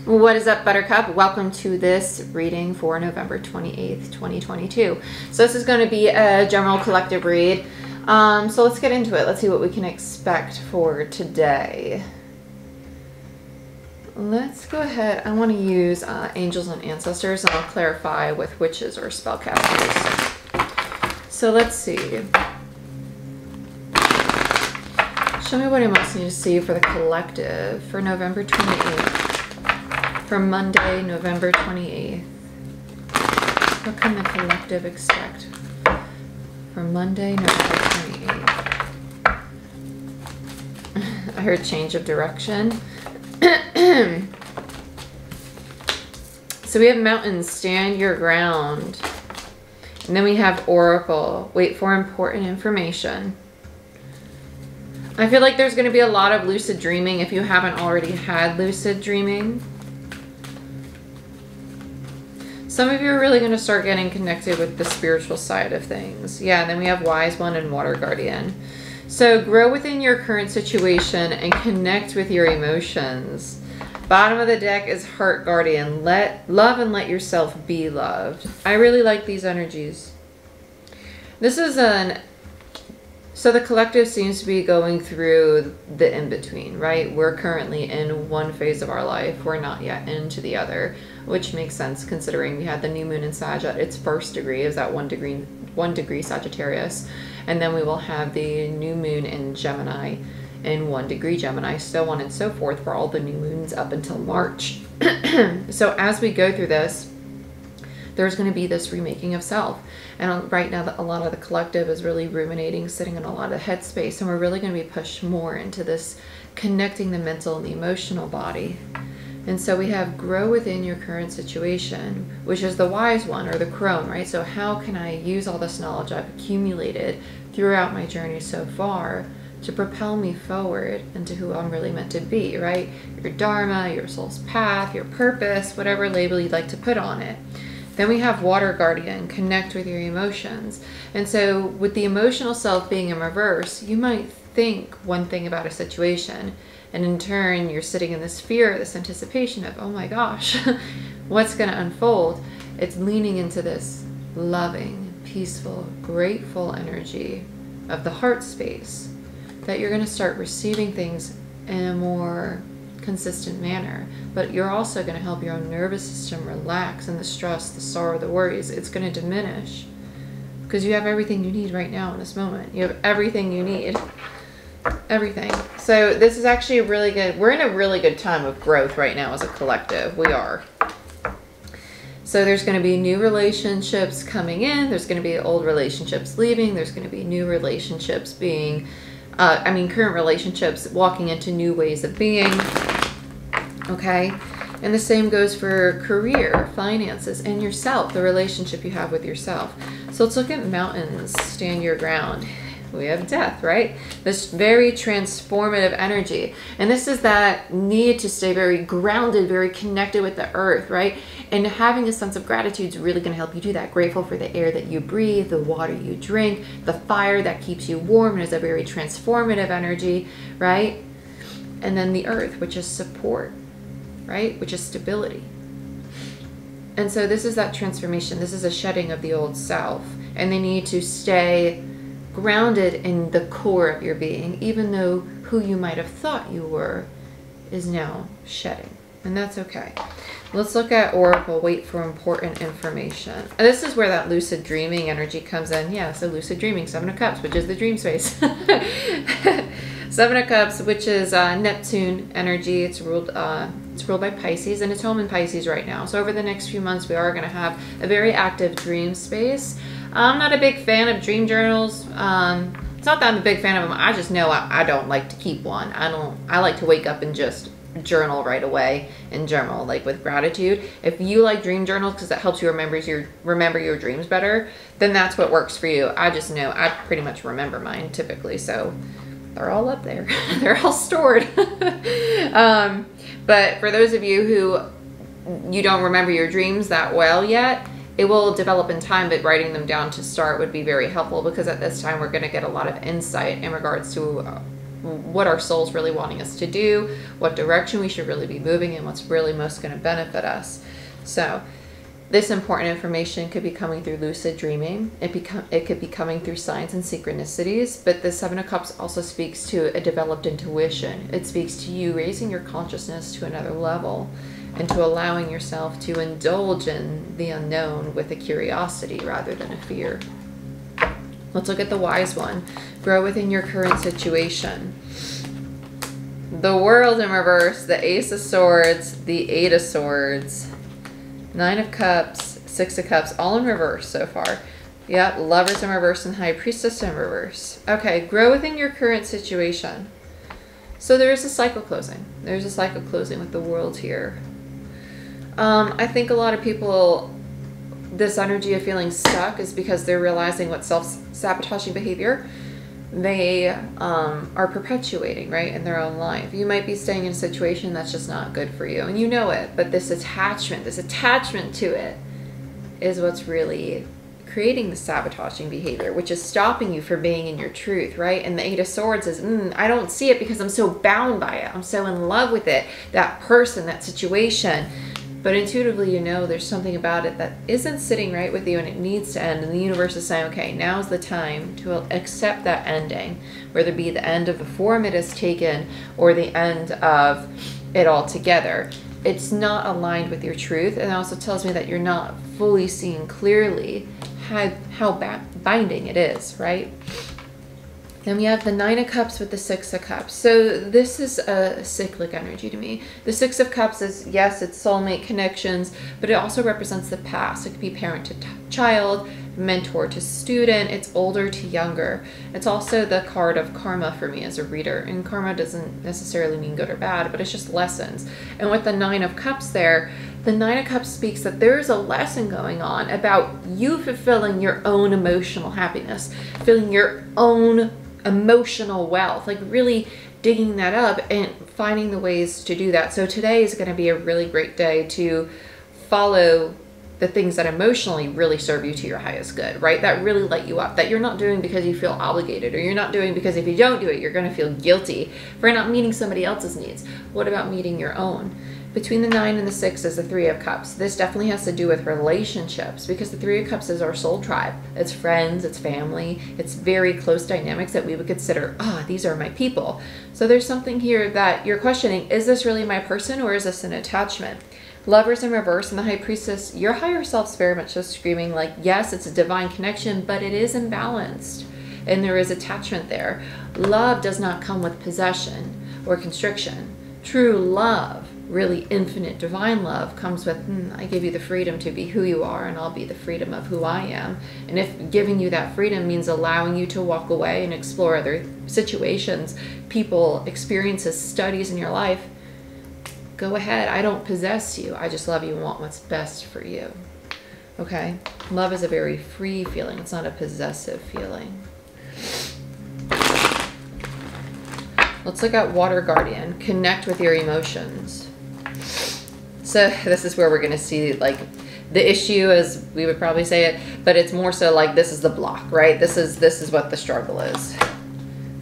What is up, Buttercup? Welcome to this reading for November 28th, 2022. So this is going to be a general collective read. So let's get into it. Let's see what we can expect for today. Let's go ahead. I want to use angels and ancestors, and I'll clarify with witches or spellcasters. So let's see. Show me what I must need to see for the collective for November 28th. For Monday, November 28th. What can the collective expect for Monday, November 28th? I heard change of direction. So we have mountains, stand your ground. And then we have oracle, wait for important information. I feel like there's going to be a lot of lucid dreaming if you haven't already had lucid dreaming. Some of you are really going to start getting connected with the spiritual side of things. Yeah, and then we have Wise One and Water Guardian. So grow within your current situation and connect with your emotions. Bottom of the deck is Heart Guardian. Love and let yourself be loved. I really like these energies. This is so the collective seems to be going through the in-between, right? We're currently in one phase of our life. We're not yet into the other, which makes sense considering we had the new moon in Sag at its first degree. Is that 1 degree Sagittarius. And then we will have the new moon in Gemini in 1 degree Gemini, so on and so forth for all the new moons up until March. So as we go through this, there's going to be this remaking of self. And right now, a lot of the collective is really ruminating, sitting in a lot of headspace. And we're really going to be pushed more into this connecting the mental and the emotional body. And so we have grow within your current situation, which is the Wise One or the crone, right? So how can I use all this knowledge I've accumulated throughout my journey so far to propel me forward into who I'm really meant to be, right? Your dharma, your soul's path, your purpose, whatever label you'd like to put on it. Then we have Water Guardian, connect with your emotions. And so with the emotional self being in reverse, you might think one thing about a situation, and in turn, you're sitting in this fear, this anticipation of, oh my gosh, what's going to unfold? It's leaning into this loving, peaceful, grateful energy of the heart space that you're going to start receiving things in a more consistent manner. But you're also going to help your own nervous system relax, and the stress, the sorrow, the worries, it's going to diminish because you have everything you need right now in this moment. You have everything you need. Everything. So this is actually a really good, we're in a really good time of growth right now as a collective. We are. So there's going to be new relationships coming in. There's going to be old relationships leaving. There's going to be new relationships being, current relationships walking into new ways of being. Okay. And the same goes for career, finances, and yourself, the relationship you have with yourself. So let's look at mountains, stand your ground. We have death, right? This very transformative energy. And this is that need to stay very grounded, very connected with the earth, right? And having a sense of gratitude is really going to help you do that. Grateful for the air that you breathe, the water you drink, the fire that keeps you warm, and is a very transformative energy, right? And then the earth, which is support, right? Which is stability. And so this is that transformation. This is a shedding of the old self. And they need to stay grounded in the core of your being, even though who you might have thought you were is now shedding. And that's okay. Let's look at Oracle, wait for important information. And this is where that lucid dreaming energy comes in. Yeah, so lucid dreaming, 7 of Cups, which is the dream space. 7 of Cups, which is Neptune energy. It's ruled by Pisces, and it's home in Pisces right now. So over the next few months, we are going to have a very active dream space. I'm not a big fan of dream journals. It's not that I'm a big fan of them. I just know I don't like to keep one. I like to wake up and just journal right away and journal like with gratitude. If you like dream journals because it helps you remember your dreams better, then that's what works for you. I just know I pretty much remember mine typically, so they're all up there. They're all stored. But for those of you who you don't remember your dreams that well yet, it will develop in time, but writing them down to start would be very helpful because at this time we're going to get a lot of insight in regards to what our soul's really wanting us to do, what direction we should really be moving in, what's really most going to benefit us. So this important information could be coming through lucid dreaming. It could be coming through signs and synchronicities, but the Seven of Cups also speaks to a developed intuition. It speaks to you raising your consciousness to another level and to allowing yourself to indulge in the unknown with a curiosity rather than a fear. Let's look at the Wise One. Grow within your current situation. The World in reverse, the Ace of Swords, the Eight of Swords, Nine of Cups, Six of Cups, all in reverse so far. Yep, Lovers in reverse and High Priestess in reverse. Okay, grow within your current situation. So there's a cycle closing. There's a cycle closing with the World here. I think a lot of people, this energy of feeling stuck is because they're realizing what self-sabotaging behavior they are perpetuating, right, in their own life. You might be staying in a situation that's just not good for you, and you know it, but this attachment to it is what's really creating the sabotaging behavior, which is stopping you from being in your truth, right? And the Eight of Swords is, I don't see it because I'm so bound by it. I'm so in love with it, that person, that situation. But intuitively, you know there's something about it that isn't sitting right with you and it needs to end. And the universe is saying, okay, now's the time to accept that ending, whether it be the end of the form it has taken or the end of it altogether. It's not aligned with your truth. And it also tells me that you're not fully seeing clearly how binding it is, right? Then we have the Nine of Cups with the Six of Cups. So this is a cyclic energy to me. The Six of Cups is, yes, it's soulmate connections, but it also represents the past. It could be parent to child, mentor to student, it's older to younger. It's also the card of karma for me as a reader. And karma doesn't necessarily mean good or bad, but it's just lessons. And with the Nine of Cups there, the Nine of Cups speaks that there's a lesson going on about you fulfilling your own emotional happiness, filling your own emotional wealth, like really digging that up and finding the ways to do that. So today is going to be a really great day to follow the things that emotionally really serve you to your highest good, right? That really light you up, that you're not doing because you feel obligated, or you're not doing because if you don't do it, you're going to feel guilty for not meeting somebody else's needs. What about meeting your own? Between the Nine and the Six is the Three of Cups. This definitely has to do with relationships, because the Three of Cups is our soul tribe. It's friends, it's family, it's very close dynamics that we would consider, these are my people. So there's something here that you're questioning, is this really my person or is this an attachment? Lovers in reverse and the High Priestess, your higher self's very much just screaming like, yes, it's a divine connection, but it is imbalanced and there is attachment there. Love does not come with possession or constriction. True love, really infinite divine love, comes with, I give you the freedom to be who you are and I'll be the freedom of who I am. And if giving you that freedom means allowing you to walk away and explore other situations, people, experiences, studies in your life, go ahead. I don't possess you. I just love you and want what's best for you. Okay? Love is a very free feeling. It's not a possessive feeling. Let's look at Water Guardian. Connect with your emotions. So this is where we're going to see like the issue, as we would probably say it, but it's more so like this is the block, right? This is what the struggle is.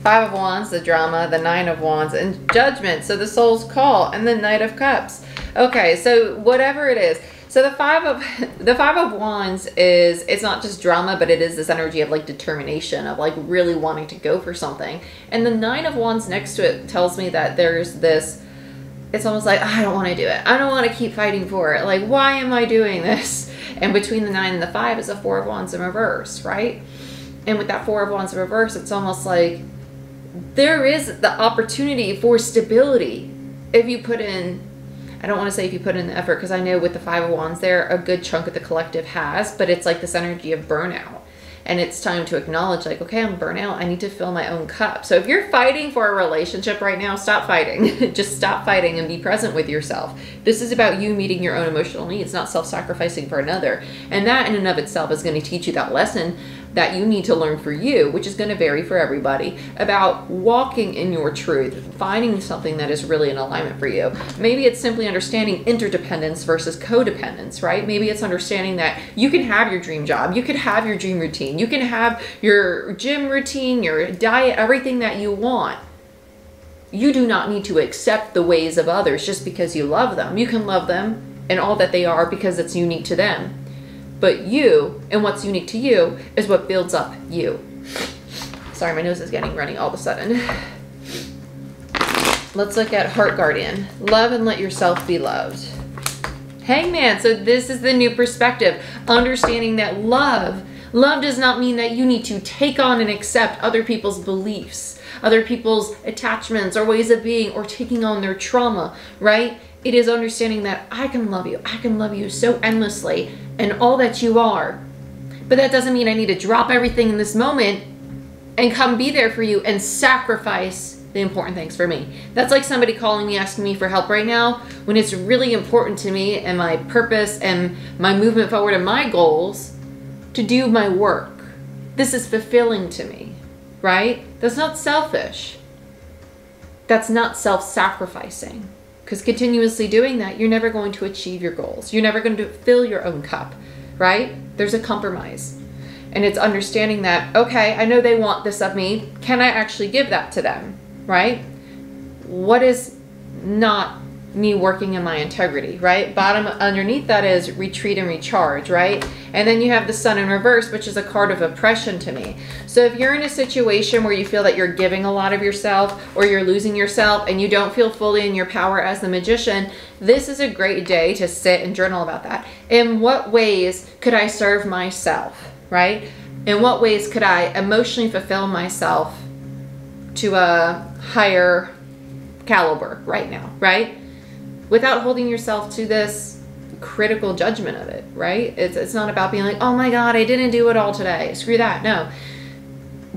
Five of Wands, the drama, the Nine of Wands, and Judgment, so the soul's call, and the Knight of Cups. Okay, so whatever it is. So the five of Wands is, it's not just drama, but it is this energy of like determination, of like really wanting to go for something. And the Nine of Wands next to it tells me that there's this, it's almost like, I don't want to do it. I don't want to keep fighting for it. Like, why am I doing this? And between the Nine and the Five is a Four of Wands in reverse, right? And with that Four of Wands in reverse, it's almost like there is the opportunity for stability if you put in, I don't want to say if you put in the effort, because I know with the Five of Wands there, a good chunk of the collective has, but it's like this energy of burnout. And it's time to acknowledge like, okay, I'm burnt out. I need to fill my own cup. So if you're fighting for a relationship right now, stop fighting. Just stop fighting and be present with yourself. This is about you meeting your own emotional needs, not self-sacrificing for another. And that in and of itself is going to teach you that lesson that you need to learn for you, which is going to vary for everybody, about walking in your truth, finding something that is really in alignment for you. Maybe it's simply understanding interdependence versus codependence, right? Maybe it's understanding that you can have your dream job, you could have your dream routine, you can have your gym routine, your diet, everything that you want, You do not need to accept the ways of others just because you love them. You can love them and all that they are because it's unique to them. But you and what's unique to you is what builds up you. Sorry, my nose is getting runny all of a sudden. Let's look at Heart Guardian. Love and let yourself be loved. Hangman. So this is the new perspective. Understanding that love does not mean that you need to take on and accept other people's beliefs, other people's attachments or ways of being, or taking on their trauma, right? It is understanding that I can love you. I can love you so endlessly and all that you are. But that doesn't mean I need to drop everything in this moment and come be there for you and sacrifice the important things for me. That's like somebody calling me, asking me for help right now, when it's really important to me and my purpose and my movement forward and my goals to do my work. This is fulfilling to me, right? That's not selfish. That's not self-sacrificing. Because continuously doing that, you're never going to achieve your goals. You're never going to fill your own cup, right? There's a compromise. And it's understanding that, okay, I know they want this of me. Can I actually give that to them, right? What is not me working in my integrity, right? Bottom underneath that is retreat and recharge, right? And then you have the Sun in reverse, which is a card of oppression to me. So if you're in a situation where you feel that you're giving a lot of yourself or you're losing yourself and you don't feel fully in your power as the Magician, this is a great day to sit and journal about that. In what ways could I serve myself, right? In what ways could I emotionally fulfill myself to a higher caliber right now, right? Without holding yourself to this critical judgment of it, right? It's not about being like, oh my God, I didn't do it all today. Screw that. No.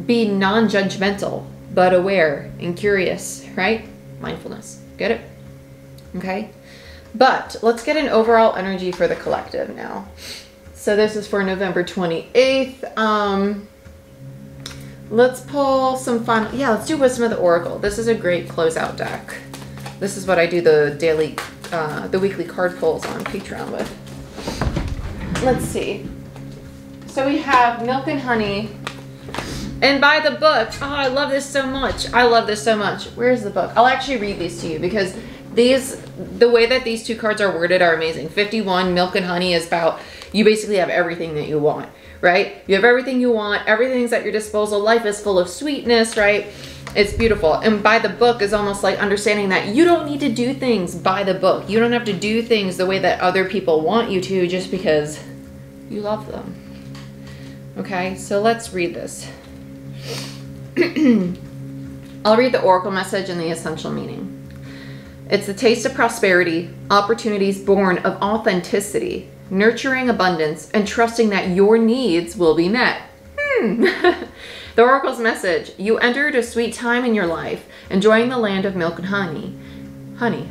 Be non-judgmental, but aware and curious, right? Mindfulness. Get it? Okay. But let's get an overall energy for the collective now. So this is for November 28th. Let's pull some final, let's do Wisdom of the Oracle. This is a great closeout deck. This is what I do the daily, the weekly card pulls on Patreon with. Let's see. So we have Milk and Honey. And by the book. Oh, I love this so much. I love this so much. Where's the book? I'll actually read these to you because the way that these two cards are worded are amazing. 51, Milk and Honey, is about you basically have everything that you want, right? You have everything you want. Everything's at your disposal. Life is full of sweetness, right? It's beautiful. And by the book is almost like understanding that you don't need to do things by the book. You don't have to do things the way that other people want you to just because you love them. Okay, so let's read this. I'll read the oracle message and the essential meaning. It's the taste of prosperity, opportunities born of authenticity, nurturing abundance, and trusting that your needs will be met. The oracle's message: you entered a sweet time in your life, enjoying the land of milk and honey,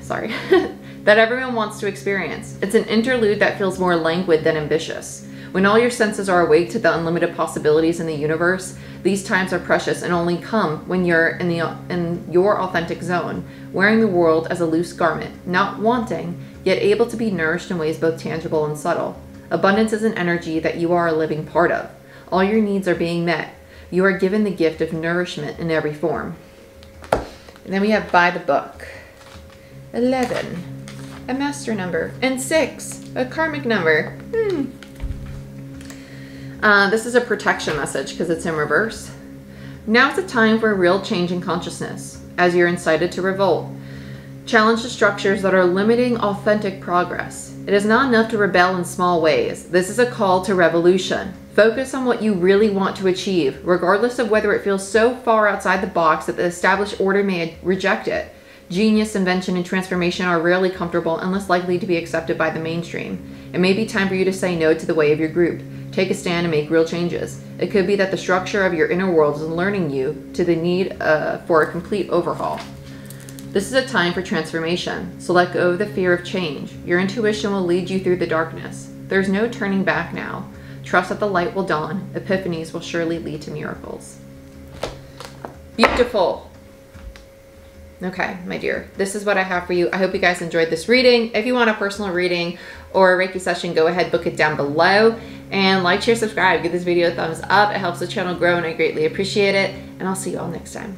that everyone wants to experience. It's an interlude that feels more languid than ambitious. When all your senses are awake to the unlimited possibilities in the universe, these times are precious and only come when you're in your authentic zone, wearing the world as a loose garment, not wanting, yet able to be nourished in ways both tangible and subtle. Abundance is an energy that you are a living part of. All your needs are being met. You are given the gift of nourishment in every form. And then we have by the book. 11, a master number, and 6, a karmic number. This is a protection message because it's in reverse. Now is a time for a real change in consciousness as you're incited to revolt. Challenge the structures that are limiting authentic progress. It is not enough to rebel in small ways. This is a call to revolution. Focus on what you really want to achieve, regardless of whether it feels so far outside the box that the established order may reject it. Genius, invention, and transformation are rarely comfortable and less likely to be accepted by the mainstream. It may be time for you to say no to the way of your group. Take a stand and make real changes. It could be that the structure of your inner world is alerting you to the need for a complete overhaul. This is a time for transformation, so let go of the fear of change. Your intuition will lead you through the darkness. There's no turning back now. Trust that the light will dawn. Epiphanies will surely lead to miracles. Beautiful. Okay, my dear, this is what I have for you. I hope you guys enjoyed this reading. If you want a personal reading or a Reiki session, go ahead, book it down below. And like, share, subscribe. Give this video a thumbs up. It helps the channel grow and I greatly appreciate it. And I'll see you all next time.